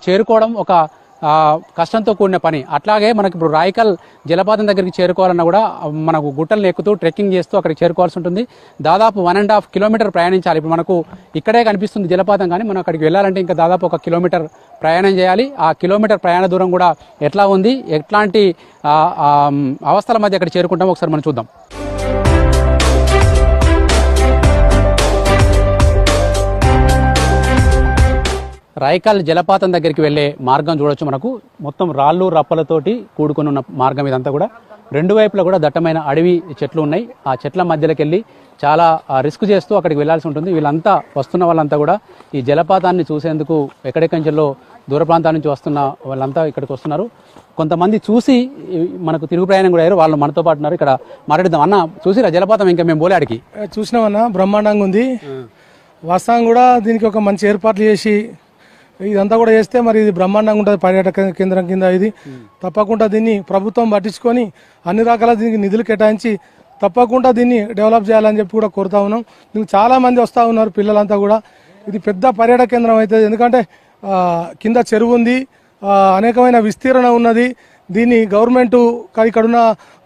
చేరుకోవడం ఒక కష్టంతో కూడిన పని. అట్లాగే మనకి ఇప్పుడు రాయకల్ జలపాతం దగ్గరికి చేరుకోవాలన్నా కూడా మనకు గుట్టలను ఎక్కుతూ ట్రెక్కింగ్ చేస్తూ అక్కడికి చేరుకోవాల్సి ఉంటుంది. దాదాపు 1.5 కిలోమీటర్ ప్రయాణించాలి. ఇప్పుడు మనకు ఇక్కడే కనిపిస్తుంది జలపాతం, కానీ మనం అక్కడికి వెళ్ళాలంటే ఇంకా దాదాపు 1 కిలోమీటర్ ప్రయాణం చేయాలి. ఆ కిలోమీటర్ ప్రయాణ దూరం కూడా ఎట్లా ఉంది, ఎట్లాంటి అవస్థల మధ్య అక్కడ చేరుకుంటామో ఒకసారి మనం చూద్దాం. రాయకల్ జలపాతం దగ్గరికి వెళ్ళే మార్గం చూడొచ్చు. మనకు మొత్తం రాళ్ళు రప్పలతోటి కూడుకుని ఉన్న మార్గం ఇదంతా కూడా. రెండు వైపులా కూడా దట్టమైన అడవి చెట్లు ఉన్నాయి. ఆ చెట్ల మధ్యలోకి వెళ్ళి చాలా రిస్క్ చేస్తూ అక్కడికి వెళ్లాల్సి ఉంటుంది. వీళ్ళంతా వస్తున్న వాళ్ళంతా కూడా ఈ జలపాతాన్ని చూసేందుకు ఎక్కడెక్కడిలో దూర ప్రాంతాల నుంచి వస్తున్న వాళ్ళంతా ఇక్కడికి వస్తున్నారు. కొంతమంది చూసి మనకు తిరుగు ప్రయాణం కూడా అయ్యారు. వాళ్ళు మనతో పాటు ఉన్నారు. ఇక్కడ మాట్లాడిద్దాం. అన్న, చూసిరా జలపాతం? ఇంకా మేము బోలేడికి చూసినామన్నా, బ్రహ్మాండంగా ఉంది. వాస్తవం కూడా దీనికి ఒక మంచి ఏర్పాట్లు చేసి ఇదంతా కూడా చేస్తే మరి ఇది బ్రహ్మాండంగా ఉంటుంది. పర్యాటక కేంద్రం కింద ఇది తప్పకుండా దీన్ని ప్రభుత్వం పట్టించుకొని అన్ని రకాల దీనికి నిధులు కేటాయించి తప్పకుండా దీన్ని డెవలప్ చేయాలని చెప్పి కూడా కోరుతా ఉన్నాం. దీనికి చాలా మంది వస్తూ ఉన్నారు, పిల్లలంతా కూడా. ఇది పెద్ద పర్యాటక కేంద్రం అవుతుంది. ఎందుకంటే కింద చెరువు ఉంది, అనేకమైన విస్తీర్ణ ఉన్నది. దీన్ని గవర్నమెంట్ ఇక్కడున్న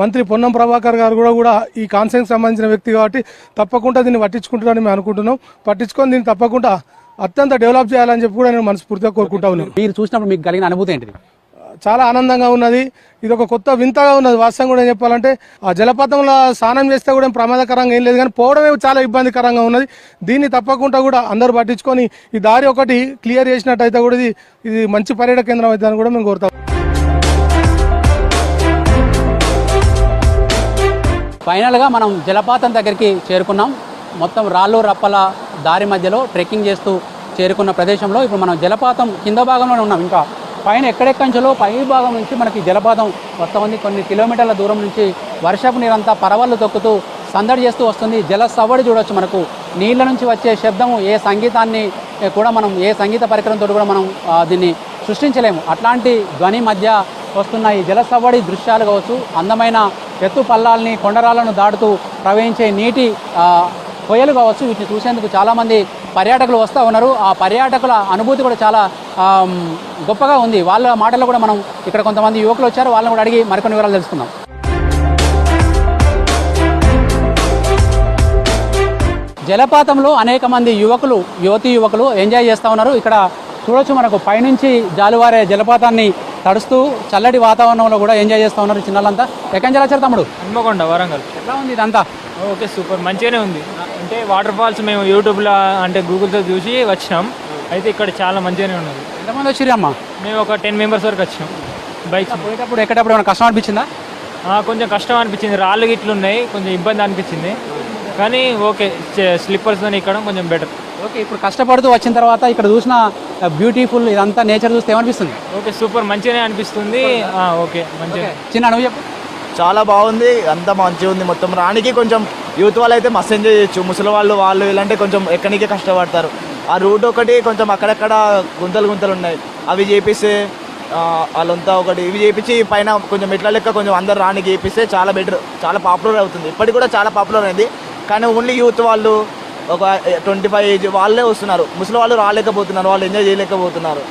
మంత్రి పొన్నం ప్రభాకర్ గారు కూడా ఈ కాన్సెన్స్కి సంబంధించిన వ్యక్తి కాబట్టి తప్పకుండా దీన్ని పట్టించుకుంటారని మేము అనుకుంటున్నాం. పట్టించుకొని దీన్ని తప్పకుండా అత్యంత డెవలప్ చేయాలని చెప్పి కూడా నేను మనస్ఫూర్తిగా కోరుకుంటా ఉన్నాను. మీరు చూసినప్పుడు మీకు కలిగిన అనుభూతి ఏంటిది? చాలా ఆనందంగా ఉన్నది. ఇది ఒక కొత్త వింతగా ఉన్నది. వాస్తవం కూడా చెప్పాలంటే ఆ జలపాతంలో స్నానం చేస్తే కూడా ప్రమాదకరంగా ఏం లేదు, కానీ పోవడమే చాలా ఇబ్బందికరంగా ఉన్నది. దీన్ని తప్పకుండా కూడా అందరూ పట్టించుకొని ఈ దారి ఒకటి క్లియర్ చేసినట్టయితే కూడా ఇది మంచి పర్యాటక కేంద్రం అవుతుందని కూడా మేము కోరుతాం. ఫైనల్గా మనం జలపాతం దగ్గరికి చేరుకున్నాం. మొత్తం రాళ్ళు రప్పల దారి మధ్యలో ట్రెక్కింగ్ చేస్తూ చేరుకున్న ప్రదేశంలో ఇప్పుడు మనం జలపాతం కింద భాగంలోనే ఉన్నాం. ఇంకా పైన ఎక్కడెక్కంచలో పై భాగం నుంచి మనకి జలపాతం వస్తూ ఉంది. కొన్ని కిలోమీటర్ల దూరం నుంచి వర్షపు నీరంతా పరవళ్ళు తొక్కుతూ సందడి చేస్తూ వస్తుంది. జల సవ్వడి చూడవచ్చు. మనకు నీళ్ళ నుంచి వచ్చే శబ్దము ఏ సంగీతాన్ని కూడా మనం ఏ సంగీత పరికరంతో కూడా మనం దీన్ని సృష్టించలేము. అట్లాంటి ధ్వని మధ్య వస్తున్న ఈ జల సవ్వడి దృశ్యాలు కావచ్చు, అందమైన ఎత్తు పల్లాలని కొండరాలను దాటుతూ ప్రవహించే నీటి కొయ్యలు కావచ్చు, వీటిని చూసేందుకు చాలామంది పర్యాటకులు వస్తూ ఉన్నారు. ఆ పర్యాటకుల అనుభూతి కూడా చాలా గొప్పగా ఉంది. వాళ్ళ మాటల్లో కూడా మనం ఇక్కడ కొంతమంది యువకులు వచ్చారు, వాళ్ళని కూడా అడిగి మరికొన్ని వివరాలు తెలుసుకుందాం. జలపాతంలో అనేక మంది యువకులు ఎంజాయ్ చేస్తూ ఉన్నారు. ఇక్కడ చూడొచ్చు, మనకు పైనుంచి జాలువారే జలపాతాన్ని తడుస్తూ చల్లటి వాతావరణంలో కూడా ఎంజాయ్ చేస్తూ ఉన్నారు చిన్నలంతా. ఎక్కడి నుంచి వచ్చారు తమ్ముడు? హన్మకొండ, వరంగల్. ఎట్లా ఉంది ఇదంతా? ఓకే, సూపర్, మంచిగానే ఉంది. అంటే వాటర్ ఫాల్స్ మేము యూట్యూబ్లో అంటే గూగుల్తో చూసి వచ్చినాం. అయితే ఇక్కడ చాలా మంచిగానే ఉన్నది. ఎంతమంది వచ్చిర్రు అమ్మా? మేము ఒక 10 మెంబర్స్ వరకు వచ్చినాం. బైక్స్ పోయేటప్పుడు ఎక్కడప్పుడు ఏమైనా కష్టం అనిపించిందా? కొంచెం కష్టం అనిపించింది, రాళ్ళు గిట్లు ఉన్నాయి, కొంచెం ఇబ్బంది అనిపించింది. కానీ ఓకే, స్లిప్పర్స్తో ఎక్కడం కొంచెం బెటర్. ఓకే, ఇప్పుడు కష్టపడుతూ వచ్చిన తర్వాత ఇక్కడ చూసిన బ్యూటిఫుల్ ఇదంతా నేచర్ చూస్తే ఏమనిపిస్తుంది? ఓకే, సూపర్, మంచిగానే అనిపిస్తుంది. ఓకే, మంచిగా. చిన్న నువ్వు చెప్పు. చాలా బాగుంది, అంతా మంచిగా ఉంది. మొత్తం రానికి కొంచెం యూత్ వాళ్ళు అయితే మస్తు ఎంజాయ్ చేయొచ్చు. ముసలి వాళ్ళు ఇలాంటి కొంచెం ఎక్కడికే కష్టపడతారు. ఆ రూట్ ఒకటి కొంచెం అక్కడక్కడ గుంతలు ఉన్నాయి, అవి చేపిస్తే వాళ్ళంతా ఒకటి ఇవి చేపించి పైన కొంచెం మెట్ల లెక్క కొంచెం అందరు రానికి చేపిస్తే చాలా బెటర్, చాలా పాపులర్ అవుతుంది. ఇప్పటికి కూడా చాలా పాపులర్ అయింది. కానీ ఓన్లీ యూత్ వాళ్ళు ఒక 25 ఏజ్ వాళ్ళే వస్తున్నారు. ముసలి వాళ్ళు రాలేకపోతున్నారు, వాళ్ళు ఎంజాయ్ చేయలేకపోతున్నారు.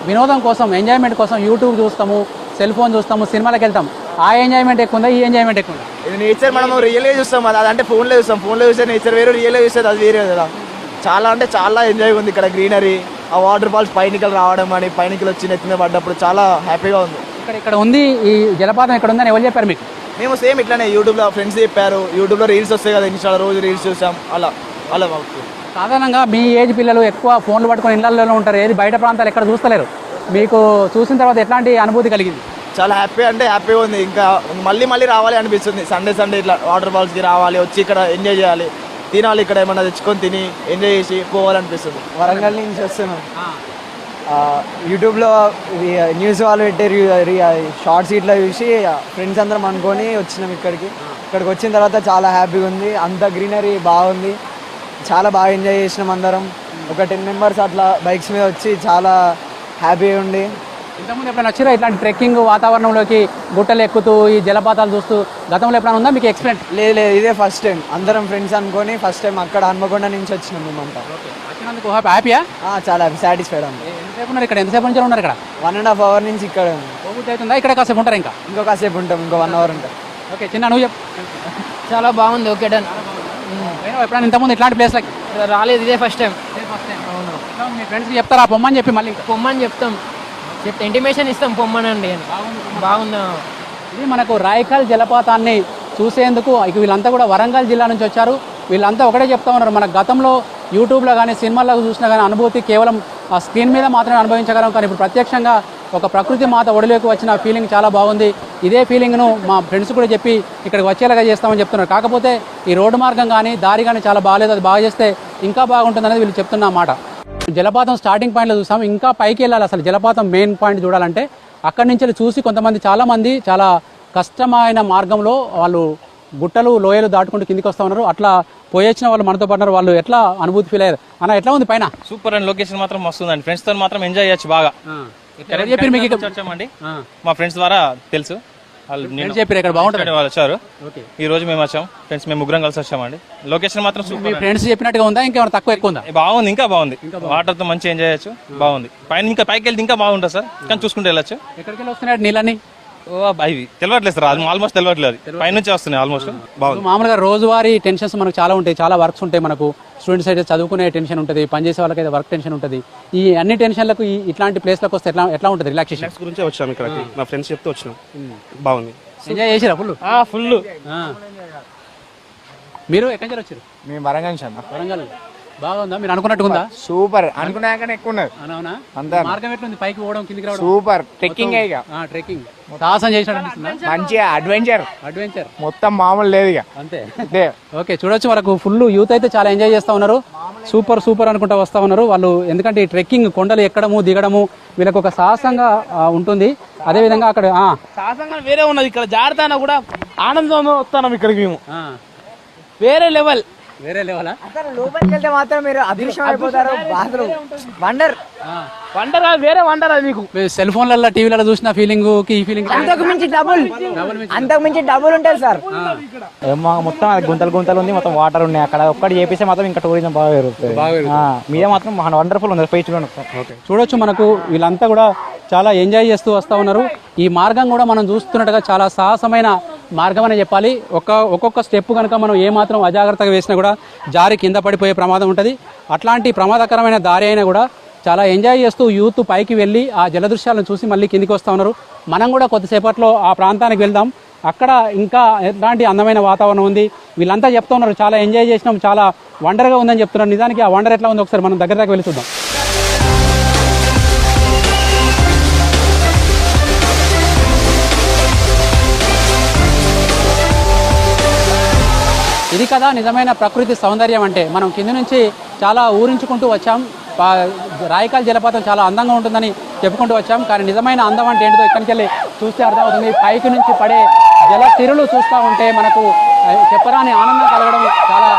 వినోదం కోసం, ఎంజాయ్మెంట్ కోసం యూట్యూబ్ చూస్తాము, సెల్ ఫోన్ చూస్తాము, సినిమాలకు వెళ్తాం. ఆ ఎంజాయ్మెంట్ ఎక్కువ ఉందా, ఈ ఎంజాయ్మెంట్ ఎక్కువ ఉందా? ఇది నేచర్ మనం రియల్గా చూస్తాం, అది అంటే ఫోన్లో చూస్తే నేచర్ వేరు, రియల్గా చూస్తే అది వేరే కదా. చాలా అంటే చాలా ఎంజాయ్ ఉంది ఇక్కడ. గ్రీనరీ, ఆ వాటర్ ఫాల్స్ పైనికలు రావడం అని, పైనికలు వచ్చి నెత్తిన పడ్డప్పుడు చాలా హ్యాపీగా ఉంది. ఇక్కడ ఉంది ఈ జలపాతం, ఇక్కడ ఉందని ఎవరు చెప్పారు మీకు? మేము సేమ్ ఇట్లానే యూట్యూబ్లో ఫ్రెండ్స్ చెప్పారు. యూట్యూబ్లో రీల్స్ వస్తాయి కదా, ఇన్స్టాలో రోజు రీల్స్ చూసాం. అలా సాధారణంగా మీ ఏజ్ పిల్లలు ఎక్కువ ఫోన్లు పట్టుకొని ఇళ్లలో ఉంటారు, ఏది బయట ప్రాంతాలు ఎక్కడ చూస్తలేరు. మీకు చూసిన తర్వాత ఎట్లాంటి అనుభూతి కలిగింది? చాలా హ్యాపీగా ఉంది. ఇంకా మళ్ళీ రావాలి అనిపిస్తుంది. సండే ఇట్లా వాటర్ ఫాల్స్కి రావాలి, వచ్చి ఇక్కడ ఎంజాయ్ చేయాలి, తినాలి, ఇక్కడ ఏమన్నా తెచ్చుకొని తిని ఎంజాయ్ చేసి పోవాలనిపిస్తుంది. వరంగల్ నుంచి వస్తున్నాం. యూట్యూబ్లో న్యూస్ వాళ్ళు పెట్టారు, షార్ట్స్ ఇట్లా చూసి ఫ్రెండ్స్ అందరం అనుకొని వచ్చినాం ఇక్కడికి వచ్చిన తర్వాత చాలా హ్యాపీగా ఉంది. అంత గ్రీనరీ బాగుంది, చాలా బాగా ఎంజాయ్ చేసినాం అందరం. ఒక 10 మెంబర్స్ అట్లా బైక్స్ మీద వచ్చి చాలా హ్యాపీగా ఉండి. ఇంతకుముందు ఎప్పుడైనా వచ్చిరా ఇట్లాంటి ట్రెక్కింగ్ వాతావరణంలోకి, గుట్టలు ఎక్కుతూ ఈ జలపాతాలు చూస్తూ గతంలో ఎప్పుడైనా ఉందా మీకు ఎక్స్పీరియన్స్? లేదు, ఇదే ఫస్ట్ టైం. అందరం ఫ్రెండ్స్ అనుకొని ఫస్ట్ టైం అక్కడ హన్మకొండ నుంచి వచ్చినాం మేమంతా. వచ్చినందుకు హ్యాపీయా? చాలా సాటిస్ఫైడ్ అండి. ఎంతసేపు ఉన్నారు ఇక్కడ? ఎంతసేపు నుంచి ఉన్నారు ఇక్కడ? 1.5 hour నుంచి ఇక్కడ ఉంది. పూర్తి అవుతుందా? ఇక్కడ కాసేపు ఉంటారు ఇంకా? ఇంకో కాసేపు ఉంటాం, ఇంకో 1 hour ఉంటాం. ఓకే, చిన్న నువ్వు చెప్పు. చాలా బాగుంది. Okay done. ఎప్పుడైనా ఇంతకుముందు ఇట్లాంటి ప్లేస్లకి రాలేదు, ఇదే ఫస్ట్ టైం. అవును. మీ ఫ్రెండ్స్కి చెప్తారా పొమ్మని చెప్పి? మళ్ళీ పొమ్మని చెప్తాం, ఇంటిమేషన్ ఇస్తాం పొమ్మనండి అని. బాగుంది. ఇది మనకు రాయకల్ జలపాతాన్ని చూసేందుకు ఇక వీళ్ళంతా కూడా వరంగల్ జిల్లా నుంచి వచ్చారు. వీళ్ళంతా ఒకటే చెప్తా ఉన్నారు, మన గతంలో యూట్యూబ్లో కానీ సినిమాల్లో చూసినా కానీ అనుభూతి కేవలం ఆ స్క్రీన్ మీద మాత్రమే అనుభవించగలం, కానీ ఇప్పుడు ప్రత్యక్షంగా ఒక ప్రకృతి మాత ఒడిలోకి వచ్చిన ఫీలింగ్ చాలా బాగుంది. ఇదే ఫీలింగ్ను మా ఫ్రెండ్స్ కూడా చెప్పి ఇక్కడికి వచ్చేలాగా చేస్తామని చెప్తున్నారు. కాకపోతే ఈ రోడ్డు మార్గం కానీ దారి కానీ చాలా బాగాలేదు, అది బాగా చేస్తే ఇంకా బాగుంటుందనేది వీళ్ళు చెప్తున్న మాట. జలపాతం స్టార్టింగ్ పాయింట్లో చూసాం, ఇంకా పైకి వెళ్ళాలి. అసలు జలపాతం మెయిన్ పాయింట్ చూడాలంటే అక్కడి నుంచి చూసి చాలామంది చాలా కష్టమైన మార్గంలో వాళ్ళు గుట్టలు లోయలు దాటుకుంటూ కిందికి వస్తూ ఉన్నారు. అట్లా పోయొచ్చిన వాళ్ళు మనతో పాటు వాళ్ళు ఎట్లా అనుభూతి ఫీల్ అయ్యారు అన్న? ఎట్లా ఉంది పైన? సూపర్ అండ్ లొకేషన్ మాత్రం మస్తు ఉందండి. ఫ్రెండ్స్ తో మాత్రం ఎంజాయ్ చేయొచ్చు బాగా. చెప్పారు మీకు? వచ్చామండి, మా ఫ్రెండ్స్ ద్వారా తెలుసు. వాళ్ళు చెప్పారు ఇక్కడ బాగుంటుంది, వాళ్ళు వచ్చారు. ఈ రోజు మేము వచ్చాం ఫ్రెండ్స్, మేము ముగ్గురం కలిసి వచ్చామండి. లొకేషన్ మాత్రం మీ సూపర్. ఫ్రెండ్స్ చెప్పినట్టుగా ఉందా? ఇంకేమైనా తక్కువ ఎక్కువ ఉందా? బాగుంది, ఇంకా బాగుంది. వాటర్ తో మంచిగా ఎంజాయ్ చేయొచ్చు, బాగుంది. పైన ఇంకా పైకి వెళ్తే ఇంకా బాగుంటుంది సార్, కానీ చూసుకుంటే వెళ్ళొచ్చు. ఎక్కడికి వెళ్ళి వస్తున్నాయి నీళ్ళని? అవి తెలియట్లేదు సార్, ఆల్మోస్ట్ తెలియట్లేదు. పైనుంచి వస్తున్నాయి ఆల్మోస్ట్. బాగుంది. మామూలుగా రోజువారీ టెన్షన్స్ మనకు చాలా ఉంటాయి, చాలా వర్క్స్ ఉంటాయి. మనకు స్టూడెంట్స్ అయితే చదువుకునే టెన్షన్ ఉంటుంది, పనిచేసే వాళ్ళకైతే వర్క్ టెన్షన్ ఉంటుంది. ఈ అన్ని టెన్షన్లకు ఇట్లాంటి ప్లేస్లకు వస్తే ఎట్లా ఉంటుంది? రిలాక్సేషన్ గురించి వచ్చాం ఇక్కడికి, మా ఫ్రెండ్స్ చెప్తే వచ్చినాం. బాగుంది. ఎంజాయ్ చేసిరా ఫుల్? ఫుల్. మీరు ఎక్కడి నుంచి వచ్చారు? మేము వరంగల్ అన్న. వరంగల్ బాగుందా? మీరు అనుకున్నట్టుగా ఉందా? సూపర్, అనుకున్నాకనే ఎక్కువ ఉన్నది. అవునా? అంతా మార్గం ఎట్లుంది? పైకి పోవడం కిందికి రావడం? సూపర్. ట్రెక్కింగ్ ఇక ట్రెక్కింగ్ సాహసం చేసినట్టు మంచిగా అడ్వెంచర్ మొత్తం మామూలు లేదు ఇక అంతే. అంతే. ఓకే, చూడొచ్చు మనకు ఫుల్ యూత్ అయితే చాలా ఎంజాయ్ చేస్తా ఉన్నారు. సూపర్ అనుకుంటా వస్తా ఉన్నారు వాళ్ళు. ఎందుకంటే ఈ ట్రెక్కింగ్ కొండలు ఎక్కడము దిగడము వీళ్ళకి ఒక సాహసంగా ఉంటుంది. అదే విధంగా అక్కడ సాహసంగా వేరే ఉన్నది. ఇక్కడ జాగ్రత్త కూడా ఆనందంగా వస్తున్నాం ఇక్కడికి మేము. వేరే లెవెల్. అసలు లోపలికి వెళ్తే మాత్రం మీరు అదృశ్యం అయిపోతారు. బాత్రూమ్ వండర్ వేరే వండర్ అది మీకు. సెల్ ఫోన్లలో టీవీలలో చూసిన ఫీలింగ్ కి ఈ ఫీలింగ్ అంతకు మించి డబుల్ ఉంటుంది సార్. మొత్తం గుంతలు ఉంది, మొత్తం వాటర్ ఉన్నాయి. అక్కడ ఒక్కటి చేపిస్తే మాత్రం ఇంకా టూరిజం బాగా పెరుగుతుంది. మీద మాత్రం వండర్ఫుల్ ఉంది. పై చూడొచ్చు మనకు వీళ్ళంతా కూడా చాలా ఎంజాయ్ చేస్తూ వస్తూ ఉన్నారు. ఈ మార్గం కూడా మనం చూస్తున్నట్టుగా చాలా సాహసమైన మార్గం అని చెప్పాలి. ఒక్కొక్క స్టెప్ కనుక మనం ఏమాత్రం అజాగ్రత్తగా వేసినా కూడా జారి కింద పడిపోయే ప్రమాదం ఉంటుంది. అట్లాంటి ప్రమాదకరమైన దారి అయినా కూడా చాలా ఎంజాయ్ చేస్తూ యూత్ పైకి వెళ్ళి ఆ జలదృశ్యాలను చూసి మళ్ళీ కిందికి వస్తూ ఉన్నారు. మనం కూడా కొద్దిసేపట్లో ఆ ప్రాంతానికి వెళ్దాం. అక్కడ ఇంకా ఎట్లాంటి అందమైన వాతావరణం ఉంది. వీళ్ళంతా చెప్తా ఉన్నారు చాలా ఎంజాయ్ చేసినాం, చాలా వండర్గా ఉందని చెప్తున్నారు. నిజానికి ఆ వండర్ ఎట్లా ఉంది ఒకసారి మనం దగ్గర దాకా వెళ్ళి చూద్దాం. ఇది కదా నిజమైన ప్రకృతి సౌందర్యం అంటే. మనం కింద నుంచి చాలా ఊరించుకుంటూ వచ్చాం. రాయకల్ జలపాతం చాలా అందంగా ఉంటుందని చెప్పుకుంటూ వచ్చాం, కానీ నిజమైన అందం అంటే ఏంటిదో ఇక్కడికి వెళ్ళి చూస్తే అర్థమవుతుంది. పైకి నుంచి పడే జల తిరులు చూస్తూ ఉంటే మనకు చెప్పరాని ఆనందం కలగడం చాలా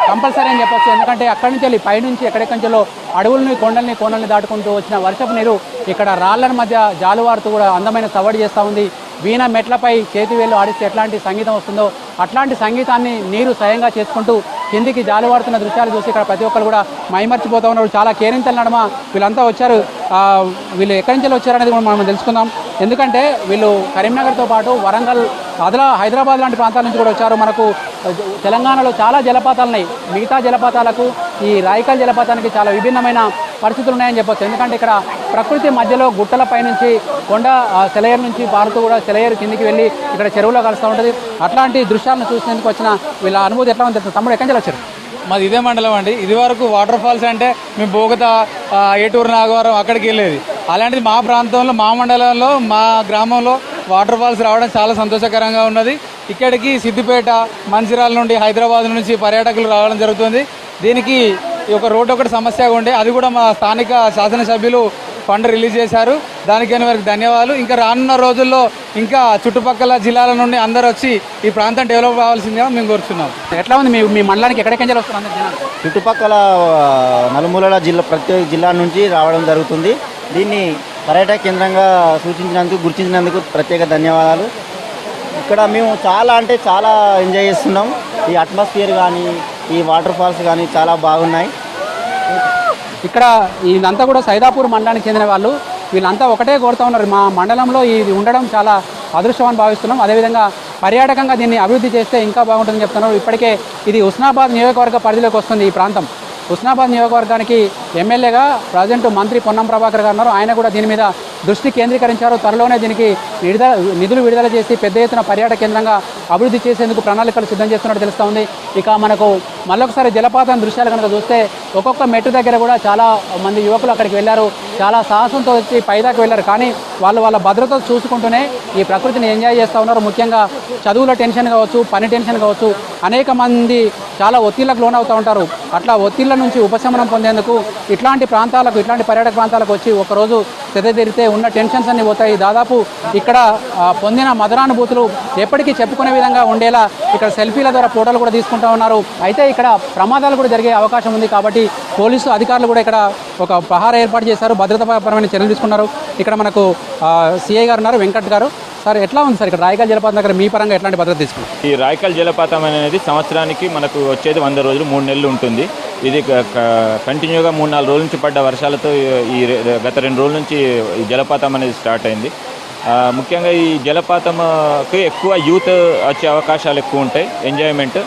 కంపల్సరీ అని చెప్పొచ్చు. ఎందుకంటే అక్కడి నుంచి వెళ్ళి పైనుంచి ఎక్కడెక్కడి నుంచో అడవుల్ని కొండల్ని దాటుకుంటూ వచ్చిన వర్షపు నీరు ఇక్కడ రాళ్ల మధ్య జాలువారుతూ కూడా అందమైన సవడి చేస్తూ ఉంది. వీణ మెట్లపై చేతి వేళ్ళు ఆడిస్తే ఎట్లాంటి సంగీతం వస్తుందో అట్లాంటి సంగీతాన్ని నీరు స్వయంగా చేసుకుంటూ కిందికి జాలువాడుతున్న దృశ్యాలు చూసి ఇక్కడ ప్రతి ఒక్కరు కూడా మైమర్చిపోతూ ఉన్నారు. చాలా కేరింతల నడమ వీళ్ళంతా వచ్చారు. వీళ్ళు ఎక్కడి నుంచి వచ్చారనేది కూడా మనం తెలుసుకుందాం. ఎందుకంటే వీళ్ళు కరీంనగర్తో పాటు వరంగల్, హైదరాబాద్ లాంటి ప్రాంతాల నుంచి కూడా వచ్చారు. మనకు తెలంగాణలో చాలా జలపాతాలు ఉన్నాయి. మిగతా జలపాతాలకు ఈ రాయకల్ జలపాతానికి చాలా విభిన్నమైన పరిస్థితులు ఉన్నాయని చెప్పొచ్చు. ఎందుకంటే ఇక్కడ ప్రకృతి మధ్యలో గుట్టలపై నుంచి కొండ సెలయేరు నుంచి పారుతూ కూడా సెలయేరు కిందికి వెళ్ళి ఇక్కడ చెరువులో కలుస్తూ ఉంటుంది. అట్లాంటి దృశ్యాలను చూసేందుకు వచ్చిన వీళ్ళ అనుభూతి ఎట్లా ఉంది? తమ్ముడు ఎక్కడి నుంచి వచ్చారు? మాది ఇదే మండలం అండి. ఇది వరకు వాటర్ ఫాల్స్ అంటే మేము బోగత, ఏటూరు, నాగవరం అక్కడికి వెళ్ళేది. అలాంటిది మా ప్రాంతంలో, మా మండలంలో, మా గ్రామంలో వాటర్ ఫాల్స్ రావడం చాలా సంతోషకరంగా ఉన్నది. ఇక్కడికి సిద్దిపేట, మంచిర్యాల నుండి, హైదరాబాద్ నుంచి పర్యాటకులు రావడం జరుగుతుంది. దీనికి ఒక రోడ్డు ఒకటి సమస్యగా ఉండే, అది కూడా మా స్థానిక శాసనసభ్యులు ఫండ్ రిలీజ్ చేశారు. దానికైనా వారికి ధన్యవాదాలు. ఇంకా రానున్న రోజుల్లో ఇంకా చుట్టుపక్కల జిల్లాల నుండి అందరూ వచ్చి ఈ ప్రాంతం డెవలప్ కావాల్సిందిగా మేము కోరుతున్నాం. ఎట్లా ఉంది మీ మండలానికి? ఎక్కడికి వస్తున్నారు? చుట్టుపక్కల నలుమూలల ప్రతి జిల్లా నుంచి రావడం జరుగుతుంది. దీన్ని పర్యాటక కేంద్రంగా గుర్తించినందుకు ప్రత్యేక ధన్యవాదాలు. ఇక్కడ మేము చాలా ఎంజాయ్ చేస్తున్నాం. ఈ అట్మాస్ఫియర్ కానీ, ఈ వాటర్ ఫాల్స్ కానీ చాలా బాగున్నాయి. ఇక్కడ ఇదంతా కూడా సైదాపూర్ మండలానికి చెందిన వాళ్ళు. వీళ్ళంతా ఒకటే కోరుతూ ఉన్నారు, మా మండలంలో ఇది ఉండడం చాలా అదృష్టమని భావిస్తున్నాం. అదేవిధంగా పర్యాటకంగా దీన్ని అభివృద్ధి చేస్తే ఇంకా బాగుంటుందని చెప్తున్నారు. ఇప్పటికే ఇది హుస్నాబాద్ నియోజకవర్గ పరిధిలోకి వస్తుంది ఈ ప్రాంతం. హుస్నాబాద్ నియోజకవర్గానికి ఎమ్మెల్యేగా ప్రజెంట్ మంత్రి పొన్నం ప్రభాకర్ గారు ఉన్నారు. ఆయన కూడా దీని మీద దృష్టి కేంద్రీకరించారు. త్వరలోనే దీనికి నిధులు విడుదల చేసి పెద్ద ఎత్తున పర్యాటక కేంద్రంగా అభివృద్ధి చేసేందుకు ప్రణాళికలు సిద్ధం చేస్తున్నట్టు తెలుస్తూ ఉంది. ఇక మనకు మళ్ళొకసారి జలపాతం దృశ్యాలు కనుక చూస్తే ఒక్కొక్క మెట్టు దగ్గర కూడా చాలా మంది యువకులు అక్కడికి వెళ్ళారు. చాలా సాహసంతో వచ్చి పైదాకా వెళ్ళారు. కానీ వాళ్ళ భద్రత చూసుకుంటూనే ఈ ప్రకృతిని ఎంజాయ్ చేస్తూ ఉన్నారు. ముఖ్యంగా చదువుల టెన్షన్ కావచ్చు, పని టెన్షన్ కావచ్చు, అనేక మంది చాలా ఒత్తిళ్లకు లోనవుతూ ఉంటారు. అట్లా ఒత్తిళ్ల నుంచి ఉపశమనం పొందేందుకు ఇట్లాంటి పర్యాటక ప్రాంతాలకు వచ్చి ఒకరోజు తిరిగితే ఉన్న టెన్షన్స్ అన్ని పోతాయి. దాదాపు ఇక్కడ పొందిన మధురానుభూతులు ఎప్పటికీ చెప్పుకునే విధంగా ఉండేలా ఇక్కడ సెల్ఫీల ద్వారా ఫోటోలు కూడా తీసుకుంటూ ఉన్నారు. అయితే ఇక్కడ ప్రమాదాలు కూడా జరిగే అవకాశం ఉంది కాబట్టి పోలీసు అధికారులు కూడా ఇక్కడ ఒక ప్రహార ఏర్పాటు చేశారు. భద్రతాపరమైన చర్యలు తీసుకున్నారు. ఇక్కడ మనకు సిఐ గారు ఉన్నారు, వెంకట్ గారు. సార్ ఎట్లా ఉంది సార్ ఇక్కడ రాయకల్ జలపాతం దగ్గర మీ పరంగా ఎట్లాంటి భద్రత తీసుకున్నారు? ఈ రాయకల్ జలపాతం అనేది సంవత్సరానికి మనకు వచ్చేది 100 రోజులు 3 నెలలు ఉంటుంది. ఇది కంటిన్యూగా 3-4 రోజుల నుంచి పడ్డ వర్షాలతో ఈ గత 2 రోజుల నుంచి ఈ జలపాతం అనేది స్టార్ట్ అయింది. ముఖ్యంగా ఈ జలపాతంకి ఎక్కువ యూత్ వచ్చే అవకాశాలు ఎక్కువ ఉంటాయి, ఎంజాయ్మెంట్.